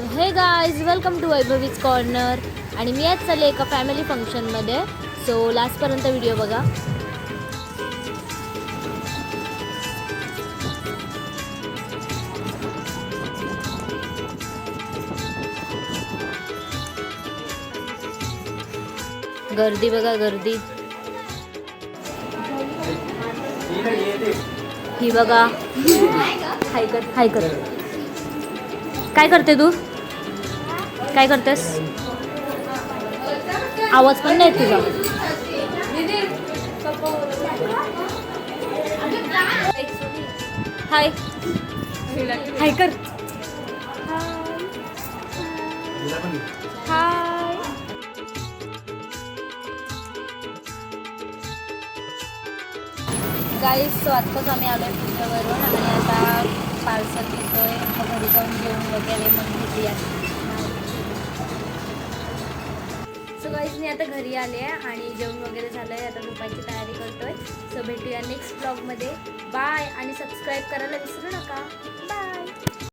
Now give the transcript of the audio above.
So हे guys welcome to वैभवीज corner. आणि मी आज चालले एका फॅमिली फंक्शनमध्ये. सो लास्टपर्यंत व्हिडिओ बघा. गर्दी बघा, गर्दी ही बघा. हाय कर, हाय कर. काय करते तू? काय करतेस? आवाज पण नाही तुझा. हाय हाय कर. हाय. गाईस, सो आत्ताच आम्ही आलो आहे पुण्यावरून आणि आता पार्सल घेतोय. मग घरी जाऊन जेवण वगैरे मग भेटूया. सो गाईस, मी आता घरी आले आहे आणि जेवण वगैरे झालं आहे. आता झोपायची तयारी करतोय. सो भेटूया नेक्स्ट ब्लॉगमध्ये. बाय. आणि सबस्क्राईब करायला विसरू नका. बाय.